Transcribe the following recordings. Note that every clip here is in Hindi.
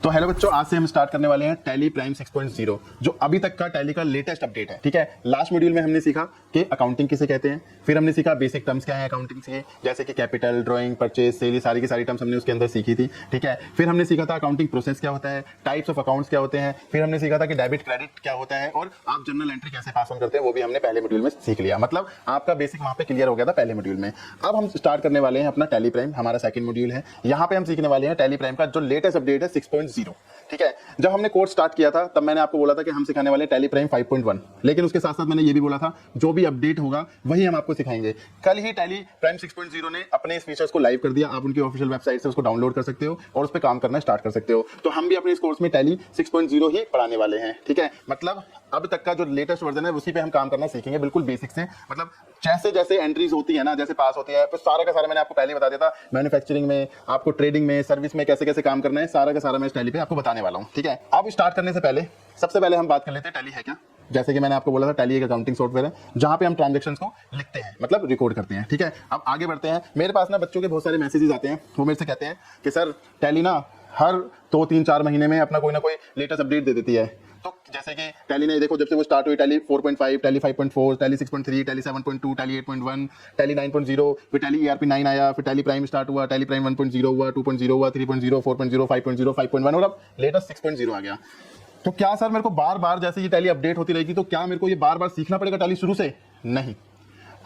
तो हेलो बच्चों, आज से हम स्टार्ट करने वाले हैं टैली प्राइम 6.0 जो अभी तक का टैली का लेटेस्ट अपडेट है। ठीक है, लास्ट मॉड्यूल में हमने सीखा कि अकाउंटिंग किसे कहते हैं, फिर हमने सीखा बेसिक टर्म्स क्या है अकाउंटिंग से, जैसे कि कैपिटल, ड्राइंग, परचेज, सेल, सारी की सारी टर्म्स हमने उसके अंदर सीखी थी। ठीक है, फिर हमने सीखा था अकाउंटिंग प्रोसेस क्या होता है, टाइप्स ऑफ अकाउंट्स क्या होते हैं, फिर हमने सीखा था कि डेबिट क्रेडिट क्या होता है और आप जर्नल एंट्री कैसे पास ऑन करते हैं, वो भी हमने पहले मॉड्यूल में सीख लिया। मतलब आपका बेसिक वहां पे क्लियर हो गया था पहले मॉड्यूल में। अब हम स्टार्ट करने वाले हैं अपना टैली प्राइम, हमारा सेकंड मॉड्यूल है। यहाँ पे हम सीखने वाले हैं टैली प्राइम का जो लेटेस्ट अपडेट है 6.0। ठीक है, जब हमने कोर्स स्टार्ट किया था तब मैंने आपको बोला था कि हम सिखाने वाले टैली प्राइम 5.1, लेकिन उसके साथ साथ मैंने ये भी बोला था जो भी अपडेट होगा वही हम आपको सिखाएंगे। कल ही टैली प्राइम 6.0 ने अपने इस फीचर्स को लाइव कर दिया, आप उनकी ऑफिशियल वेबसाइट से उसको डाउनलोड कर सकते हो और उस पर काम करना स्टार्ट कर सकते हो। तो हम भी अपने इस कोर्स में टैली 6.0 ही पढ़ाने वाले हैं। ठीक है, मतलब अब तक का जो लेटेस्ट वर्जन है उसी पे हम काम करना सीखेंगे, बिल्कुल बेसिक से। मतलब जैसे जैसे एंट्रीज होती है ना, जैसे पास होती है, तो सारा का सारा मैंने आपको पहले बता दिया था। मैन्युफैक्चरिंग में, आपको ट्रेडिंग में, सर्विस में कैसे कैसे काम करना है, सारा का सारा मैं इस टैली पे आपको बताने वाला हूँ। ठीक है, अब स्टार्ट करने से पहले सबसे पहले हम बात कर लेते हैं टैली है क्या। जैसे कि मैंने आपको बोला था टैली एक अकाउंटिंग सॉफ्टवेयर है जहां पे हम ट्रांजैक्शंस को लिखते हैं, मतलब रिकॉर्ड करते हैं। ठीक है, अब आगे बढ़ते हैं। मेरे पास ना बच्चों के बहुत सारे मैसेजेस आते हैं, वो मेरे से कहते हैं कि सर टैली ना हर 2-3-4 महीने में अपना कोई ना कोई लेटेस्ट अपडेट दे देती है। तो जैसे कि टैली ने देखो, जब से वो स्टार्ट हुई, tally 4.5, tally 5.4, tally 6.3, tally 7.2, tally 8.1, tally 9.0, फिर टैली ERP 9 आया, फिर टैली प्राइम स्टार्ट हुआ, टैली प्राइम 1.0 हुआ, 2.0 हुआ, 3.0, 4.0, 5.0, 5.1 और अब लेटेस्ट 6.0 आ गया। तो क्या सर मेरे को बार बार जैसे ये टैली अपडेट होती रहेगी तो क्या मेरे को ये बार बार सीखना पड़ेगा टैली शुरू से? नहीं,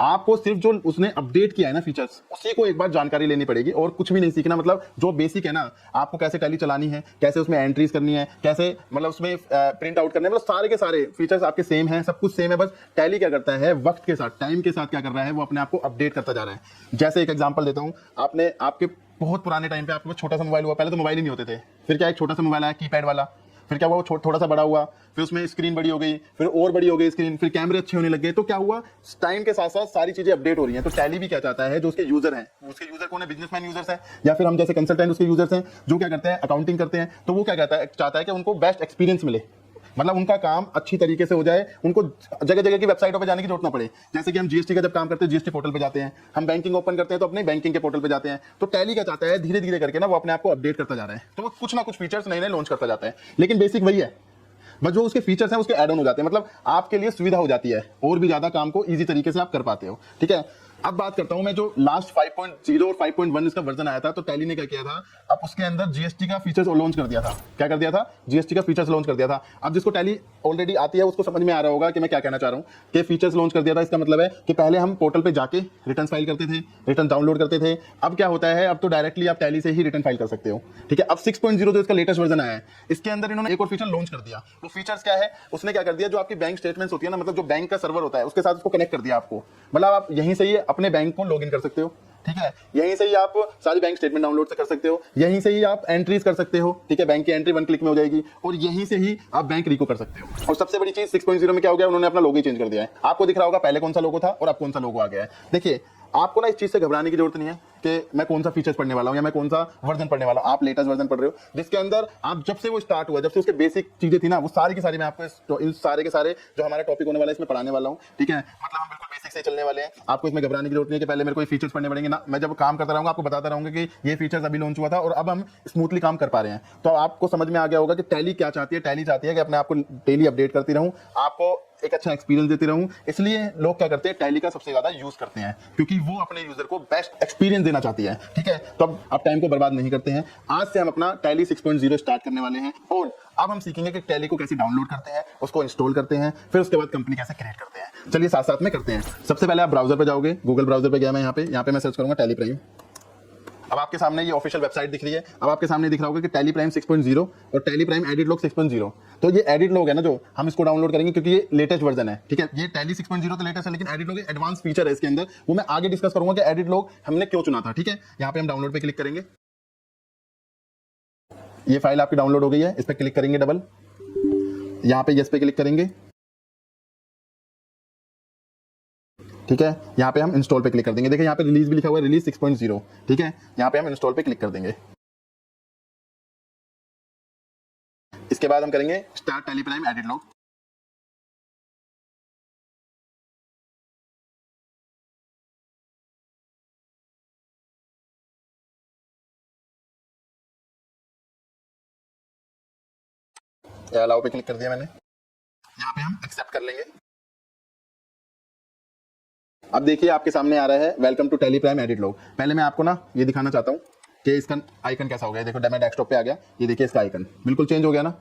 आपको सिर्फ जो उसने अपडेट किया है ना फीचर्स, उसी को एक बार जानकारी लेनी पड़ेगी और कुछ भी नहीं सीखना। मतलब जो बेसिक है ना, आपको कैसे टैली चलानी है, कैसे उसमें एंट्रीज करनी है, कैसे मतलब उसमें प्रिंट आउट करने है, मतलब सारे के सारे फीचर्स आपके सेम हैं, सब कुछ सेम है। बस टैली क्या करता है, वक्त के साथ, टाइम के साथ क्या कर रहा है, वो अपने आप को अपडेट करता जा रहा है। जैसे एक एग्जाम्पल देता हूँ, आपने आपके बहुत पुराने टाइम पे आपके पास छोटा सा मोबाइल हुआ, पहले तो मोबाइल ही नहीं होते थे, फिर क्या एक छोटा सा मोबाइल आया कीपैड वाला, फिर क्या हुआ वो थोड़ा सा बड़ा हुआ, फिर उसमें स्क्रीन बड़ी हो गई, फिर और बड़ी हो गई स्क्रीन, फिर कैमरे अच्छे होने लग गए। तो क्या हुआ, टाइम के साथ साथ सारी चीजें अपडेट हो रही हैं। तो टैली भी क्या चाहता है, जो उसके यूजर हैं, उसके यूजर कौन है, बिजनेसमैन यूजर्स हैं या फिर हम जैसे कंसल्टेंट उसके यूजर्स हैं जो क्या करते हैं, अकाउंटिंग करते हैं। तो वो क्या कहता है, चाहता है कि उनको बेस्ट एक्सपीरियंस मिले, मतलब उनका काम अच्छी तरीके से हो जाए, उनको जगह जगह की वेबसाइटों पे जाने की जरूरत ना पड़े। जैसे कि हम जीएसटी का जब काम करते हैं जीएसटी पोर्टल पे जाते हैं, हम बैंकिंग ओपन करते हैं तो अपने बैंकिंग के पोर्टल पे जाते हैं। तो टैली क्या चाहता है, धीरे धीरे करके ना वो अपने आप को अपडेट करता जा रहा है, तो वो कुछ ना कुछ फीचर्स नए नए लॉन्च करता जाता है, लेकिन बेसिक वही है। बस जो उसके फीचर्स हैं उसके ऐड ऑन हो जाते हैं, मतलब आपके लिए सुविधा हो जाती है और भी ज्यादा काम को इजी तरीके से आप कर पाते हो। ठीक है, अब बात करता हूं मैं जो लास्ट 5.0 और 5.1 इसका वर्जन आया था, तो टैली ने क्या किया था, अब उसके अंदर जीएसटी का फीचर्स लॉन्च कर दिया था। क्या कर दिया था, जीएसटी का फीचर्स लॉन्च कर दिया था। अब जिसको टैली ऑलरेडी आती है उसको समझ में आ रहा होगा कि मैं क्या कहना चाह रहा हूं कि फीचर्स लॉन्च कर दिया था। इसका मतलब है कि पहले हम पोर्टल पे जाके रिटर्न फाइल करते थे, रिटर्न डाउनलोड करते थे। अब क्या होता है, अब तो डायरेक्टली आप टैली से ही रिटर्न फाइल कर सकते हो। ठीक है, अब 6.0 जो इसका लेटेस्ट वर्जन आया है, इसके अंदर इन्होंने एक और फीचर लॉन्च कर दिया। वो फीचर्स क्या है, उसने क्या कर दिया, जो आपकी बैंक स्टेटमेंट्स होती है ना, मतलब जो बैंक का सर्वर होता है उसके साथ उसको कनेक्ट कर दिया आपको। मतलब आप यहीं से ही अपने बैंक को लॉगिन कर सकते हो। ठीक है, यहीं से ही आप सारी बैंक स्टेटमेंट डाउनलोड कर सकते हो, यहीं से ही आप एंट्रीज कर सकते हो। ठीक है, बैंक की एंट्री 1 क्लिक में हो जाएगी और यहीं से ही आप बैंक रिको कर सकते हो। और सबसे बड़ी चीज 6.0 में क्या हो गया, उन्होंने अपना लोगो ही चेंज कर दिया है। आपको दिख रहा होगा पहले कौन सा लोगो था और अब कौन सा लोगो आ गया है। देखिए, आपको ना इस चीज से घबराने की जरूरत नहीं है कि मैं कौन सा फीचर्स पढ़ने वाला हूं या मैं कौन सा वर्जन पढ़ने वाला हूं। आप लेटेस्ट वर्जन पढ़ रहे हो जिसके अंदर आप जब से वो स्टार्ट हुआ, जब से उसके बेसिक चीजें थी ना, वो सारी की सारी मैं आपको इन सारे के सारे जो हमारा टॉपिक होने वाला है इसमें पढ़ाने वाला हूं। ठीक है, मतलब हम बिल्कुल बेसिक से चलने वाले हैं, आपको इसमें घबराने की जरूरत नहीं है कि पहले मेरे को फीचर्स पढ़ने पड़ेंगे ना। मैं जब काम करता रहूंगा आपको बताता रहूंगा कि ये फीचर्स अभी लॉन्च हुआ था और अब हम स्मूथली काम कर पा रहे हैं। तो आपको समझ में आ गया होगा कि टैली क्या चाहती है। टैली चाहती है कि अपने आप को डेली अपडेट करती रहूं, आपको एक अच्छा एक्सपीरियंस देती रहूं। इसलिए लोग क्या करते हैं, टैली का सबसे ज्यादा यूज करते हैं, क्योंकि वो अपने यूजर को बेस्ट एक्सपीरियंस देना चाहती है। ठीक है, तो अब टाइम को बर्बाद नहीं करते हैं। आज से हम अपना टैली 6.0 स्टार्ट करने वाले हैं और अब हम सीखेंगे कि टैली को कैसे डाउनलोड करते हैं, उसको इंस्टॉल करते हैं, फिर उसके बाद कंपनी कैसे क्रिएट करते हैं। चलिए साथ साथ में करते हैं। सबसे पहले आप ब्राउजर पे जाओगे, गूगल ब्राउजर पे गया मैं, यहाँ पे मैं सर्च करूंगा टैली प्राइम। अब आपके सामने ये ऑफिशियल वेबसाइट दिख रही है। अब आपके सामने दिख रहा होगा कि टैली प्राइम 6.0 और टैली प्राइम एडिट लॉग 6.0। तो ये एडिट लॉग है ना, जो हम इसको डाउनलोड करेंगे क्योंकि ये लेटेस्ट वर्जन है। ठीक है, ये टैली 6.0 तो लेटेस्ट है, लेकिन एडिट लॉग एडवांस फीचर है इसके अंदर, वो मैं आगे डिस्कस करूंगा कि एडिट लॉग हमने क्यों चुना था। ठीक है, यहाँ पे हम डाउनलोड पे क्लिक करेंगे, ये फाइल आपकी डाउनलोड हो गई है, इस पर क्लिक करेंगे डबल, यहाँ पे यस पे क्लिक करेंगे। ठीक है, यहाँ पे हम इंस्टॉल पे क्लिक कर देंगे। देखिए यहाँ पे रिलीज भी लिखा हुआ है, रिलीज 6.0। ठीक है, यहाँ पे हम इंस्टॉल पे क्लिक कर देंगे। इसके बाद हम करेंगे start tally Prime edit log. Allow पे क्लिक कर दिया मैंने, यहाँ पे हम एक्सेप्ट कर लेंगे। अब देखिए आपके सामने आ रहा है welcome to Tally Prime edit log. पहले मैं आपको ना ये दिखाना चाहता हूँ कि इसका आइकन कैसा हो गया। देखो मैं डेस्कटॉप पे आ गया, ये देखिए इसका आइकन बिल्कुल चेंज हो गया ना,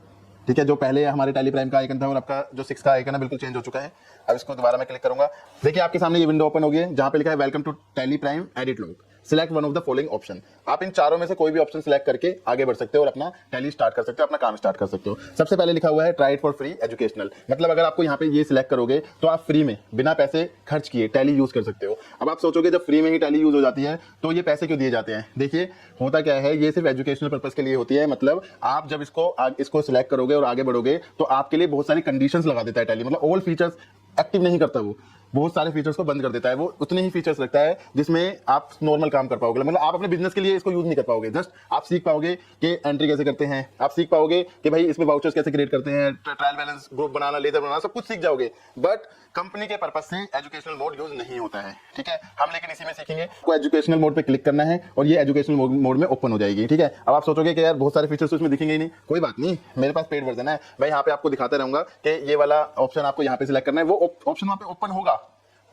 ठीक है। जो पहले हमारे टैली प्राइम का आइकन था और आपका जो 6 का आइकन है बिल्कुल चेंज हो चुका है। अब इसको दोबारा मैं क्लिक करूंगा, देखिए आपके सामने ये विंडो ओपन हो गई है जहां पे लिखा है welcome to Tally Prime edit log, select one of the following option. आप इन चारों में से कोई भी ऑप्शन सिलेक्ट करके आगे बढ़ सकते हो और अपना टैली स्टार्ट कर सकते हो, अपना काम स्टार्ट कर सकते हो। सबसे पहले लिखा हुआ है try it for free educational, मतलब अगर आपको यहाँ पे ये सिलेक्ट करोगे तो आप फ्री में बिना पैसे खर्च किए टैली यूज कर सकते हो। अब आप सोचोगे जब फ्री में ही टैली यूज हो जाती है तो ये पैसे क्यों दिए जाते हैं। देखिए होता क्या है, ये सिर्फ एजुकेशनल पर्पस के लिए होती है। मतलब आप जब इसको सिलेक्ट करोगे और आगे बढ़ोगे तो आपके लिए बहुत सारी कंडीशंस लगा देता है टैली, मतलब ऑल फीचर्स एक्टिव नहीं करता, वो बहुत सारे फीचर्स को बंद कर देता है। वो उतने ही फीचर्स रखता है जिसमें आप नॉर्मल काम कर पाओगे, मतलब आप अपने बिजनेस के लिए इसको यूज नहीं कर पाओगे। जस्ट आप सीख पाओगे कि एंट्री कैसे करते हैं, आप सीख पाओगे कि भाई इसमें वाउचर्स कैसे क्रिएट करते हैं, ट्रायल बैलेंस ग्रुप बनाना, लेजर बनाना, सब कुछ सीख जाओगे। बट कंपनी के पर्पस से एजुकेशनल मोड यूज नहीं होता है, ठीक है। हम लेकिन इसी में सीखेंगे। को एजुकेशनल मोड पे क्लिक करना है और ये एजुकेशनल मोड में ओपन हो जाएगी, ठीक है। अब आप सोचोगे कि यार बहुत सारे फीचर्स उसमें दिखेंगे ही नहीं, कोई बात नहीं, मेरे पास पेड वर्जन है, मैं यहाँ पे आपको दिखाता रहूंगा कि ये वाला ऑप्शन आपको यहाँ पे सिलेक्ट करना है, वो ऑप्शन वहाँ पे ओपन होगा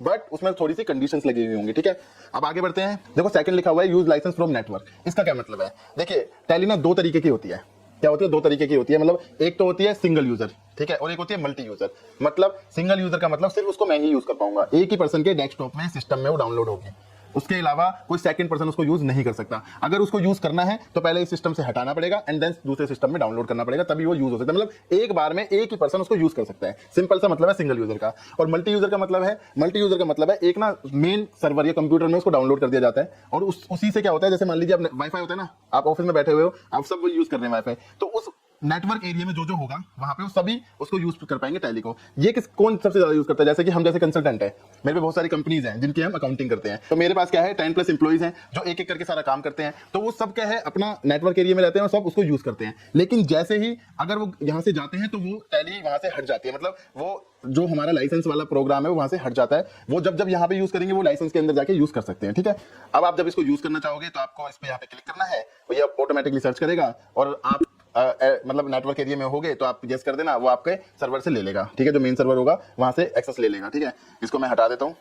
बट उसमें थोड़ी सी कंडीशंस लगी हुई होंगी, ठीक है। अब आगे बढ़ते हैं। देखो सेकंड लिखा हुआ है यूज लाइसेंस फ्रॉम नेटवर्क। इसका क्या मतलब है, देखिए टैली ना दो तरीके की होती है। क्या होती है, दो तरीके की होती है। मतलब एक तो होती है सिंगल यूजर, ठीक है, और एक होती है मल्टी यूजर। मतलब सिंगल यूजर का मतलब सिर्फ उसको मैं ही यूज कर पाऊंगा, एक ही पर्सन के डेस्कटॉप में सिस्टम में वो डाउनलोड होगी, उसके अलावा कोई सेकंड पर्सन उसको यूज नहीं कर सकता। अगर उसको यूज करना है तो पहले इस सिस्टम से हटाना पड़ेगा एंड देन दूसरे सिस्टम में डाउनलोड करना पड़ेगा, तभी वो यूज हो सकता है। मतलब एक बार में एक ही पर्सन उसको यूज कर सकता है, सिंपल सा मतलब है सिंगल यूजर का। और मल्टी यूजर का मतलब है एक ना मेन सर्वर या कंप्यूटर में उसको डाउनलोड कर दिया जाता है और उसी से क्या होता है, जैसे मान लीजिए आप वाईफाई होता है ना, आप ऑफिस में बैठे हुए हो, आप सब यूज कर रहे हैं वाईफाई, तो उस नेटवर्क एरिया में जो होगा वहां पे वो सभी उसको यूज कर पाएंगे टैली को। ये कौन सबसे ज्यादा यूज करता है, जैसे कि हम जैसे कंसल्टेंट है, मेरे पे बहुत सारी कंपनीज हैं जिनकी हम अकाउंटिंग करते हैं, तो मेरे पास क्या है 10+ एम्प्लॉइज हैं जो एक एक करके सारा काम करते हैं, तो वो सब क्या है अपना नेटवर्क एरिया में रहते हैं और सब उसको यूज करते हैं। लेकिन जैसे ही अगर वो यहाँ से जाते हैं तो वो टैली वहां से हट जाती है, मतलब वो जो हमारा लाइसेंस वाला प्रोग्राम है वो वहां से हट जाता है। वो जब यहाँ पे यूज करेंगे वो लाइसेंस के अंदर जाके यूज कर सकते हैं, ठीक है। अब आप जब इसको यूज करना चाहोगे तो आपको इस पे यहाँ पे क्लिक करना है, वो ये ऑटोमेटिकली सर्च करेगा और आप मतलब नेटवर्क एरिया में होगे तो आप गेस कर देना, वो आपके सर्वर से ले लेगा, ठीक है, जो मेन सर्वर होगा वहां से एक्सेस ले लेगा, ठीक है। इसको मैं हटा देता हूं।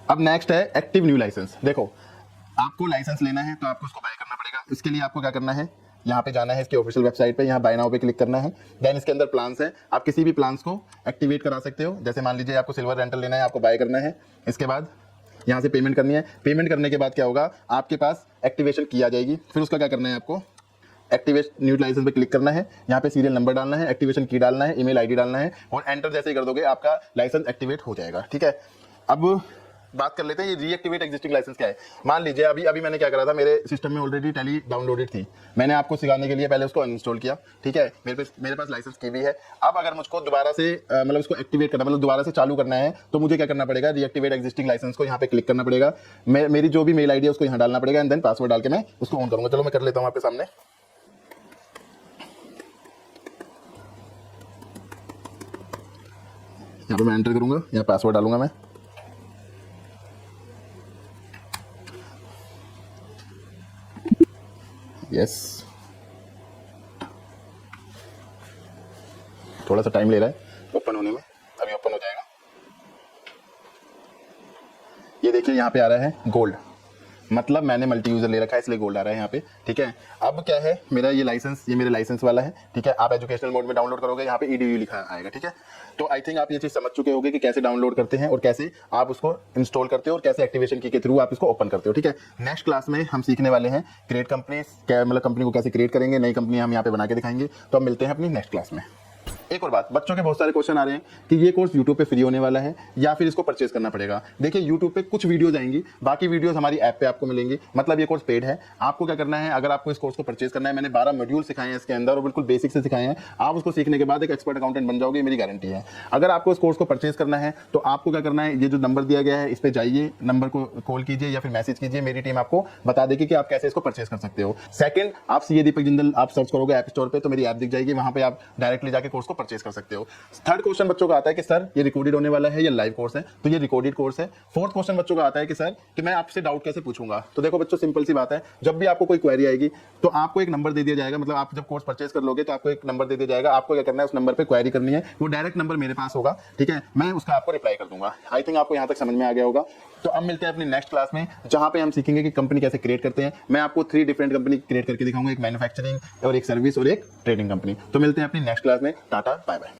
अब नेक्स्ट है एक्टिव न्यू लाइसेंस। देखो आपको लाइसेंस लेना है तो आपको उसको बाय करना पड़ेगा। इसके लिए आपको क्या करना है, यहाँ पे जाना है इसकी ऑफिशियल वेबसाइट पे, यहाँ बाय नाउ पे क्लिक करना है। देन इसके अंदर प्लान्स है, आप किसी भी प्लान्स को एक्टिवेट करा सकते हो। जैसे मान लीजिए आपको सिल्वर रेंटल लेना है, आपको बाय करना है, इसके बाद यहाँ से पेमेंट करनी है। पेमेंट करने के बाद क्या होगा, आपके पास एक्टिवेशन की आ जाएगी। फिर उसका क्या करना है, आपको एक्टिवेट न्यू लाइसेंस पे क्लिक करना है, यहाँ पे सीरियल नंबर डालना है, एक्टिवेशन की डालना है, ईमेल आईडी डालना है और एंटर जैसे ही कर दोगे आपका लाइसेंस एक्टिवेट हो जाएगा, ठीक है। अब बात कर लेते हैं ये रीएक्टिवेट एग्जिस्टिंग लाइसेंस क्या है। मान लीजिए अभी मैंने क्या करा था, मेरे सिस्टम में ऑलरेडी टैली डाउनलोडेड थी, मैंने आपको सिखाने के लिए पहले उसको अनइंस्टॉल किया, ठीक है। मेरे पास लाइसेंस की भी है। अब अगर मुझको दोबारा से मतलब उसको एक्टिवेट करना, मतलब दोबारा से चालू करना है, तो मुझे क्या करना पड़ेगा, रीएक्टिवेट एग्जिस्टिंग लाइसेंस को यहाँ पे क्लिक करना पड़ेगा। मेरी जो भी मेल आईडी है उसको यहाँ डालना पड़ेगा एंड देन पासवर्ड डाल के मैं उसको ऑन करूंगा। चलो मैं कर लेता हूँ आपके सामने। यहाँ पे मैं एंटर करूंगा, यहाँ पासवर्ड डालूंगा मैं, यस। थोड़ा सा टाइम ले रहा है ओपन होने में, अभी ओपन हो जाएगा। ये देखिए यहाँ पे आ रहा है गोल्ड, मतलब मैंने मल्टी यूजर ले रखा है इसलिए गोल्ड आ रहा है यहाँ पे, ठीक है। अब क्या है, मेरा ये लाइसेंस, ये मेरे लाइसेंस वाला है, ठीक है। आप एजुकेशनल मोड में डाउनलोड करोगे, यहाँ पे EDU लिखा आएगा, ठीक है। तो आई थिंक आप ये चीज समझ चुके होंगे कि कैसे डाउनलोड करते हैं और कैसे आप उसको इंस्टॉल करते हो और कैसे एक्टिवेशन की के थ्रू आप इसको ओपन करते हो, ठीक है। नेक्स्ट क्लास में हम सीखने वाले हैं क्रिएट कंपनी, मतलब कंपनी को कैसे क्रिएट करेंगे, नई कंपनी हम यहाँ पे बना के दिखाएंगे। तो हम मिलते हैं अपनी नेक्स्ट क्लास में। एक और बात, बच्चों के बहुत सारे क्वेश्चन आ रहे हैं कि ये कोर्स YouTube पे फ्री होने वाला है या फिर इसको परचेज करना पड़ेगा। देखिए YouTube पे कुछ वीडियोस आएंगी, बाकी वीडियोस हमारी ऐप पे आपको मिलेंगी, मतलब ये कोर्स पेड है। आपको क्या करना है, अगर आपको इस कोर्स को परचेज करना है, मैंने 12 मॉड्यूल सिखाए हैं इसके अंदर और बिल्कुल बेसिक से सिखाए हैं। आप उसको सीखने के बाद एक एक्सपर्ट अकाउंटेंट बन जाओगे, मेरी गारंटी है। अगर आपको इस कोर्स को परचेज करना है तो आपको क्या करना है, ये जो नंबर दिया गया है इस पर जाइए, नंबर को कॉल कीजिए या फिर मैसेज कीजिए, मेरी टीम आपको बता देगी कि आप कैसे इसको परचेज कर सकते हो। सेकंड, आप CA दीपक जिंदल आप सर्च करोगे ऐप स्टोर पे तो मेरी ऐप दिख जाएगी, वहां पे आप डायरेक्टली जाके कोर्स को परचेज कर सकते हो। थर्ड क्वेश्चन बच्चों का आता है कि सर ये रिकॉर्डेड होने वाला है या लाइव कोर्स है, तो ये रिकॉर्डेड कोर्स है। फोर्थ क्वेश्चन बच्चों का आता है कि सर कि मैं आपसे डाउट कैसे पूछूंगा। तो देखो बच्चों सिंपल सी बात है, जब भी आपको कोई क्वेरी आएगी तो आपको एक नंबर दे दिया जाएगा, मतलब आप जब कोर्स परचेज कर लोगे तो आपको एक नंबर दे दिया जाएगा, आपको क्या करना है उस नंबर पे क्वेरी करनी है, वो डायरेक्ट नंबर मेरे पास होगा, ठीक है, मैं उसका आपको रिप्लाई कर दूंगा। आई थिंक आपको यहाँ तक समझ में आ गया होगा। तो अब मिलते हैं अपनी नेक्स्ट क्लास में, जहां पे हम सीखेंगे कि कंपनी कैसे क्रिएट करते हैं। मैं आपको 3 डिफरेंट कंपनी क्रिएट करके दिखाऊंगा, एक मैन्युफैक्चरिंग और एक सर्विस और एक ट्रेडिंग कंपनी। तो मिलते हैं अपनी नेक्स्ट क्लास में। Tata bye bye.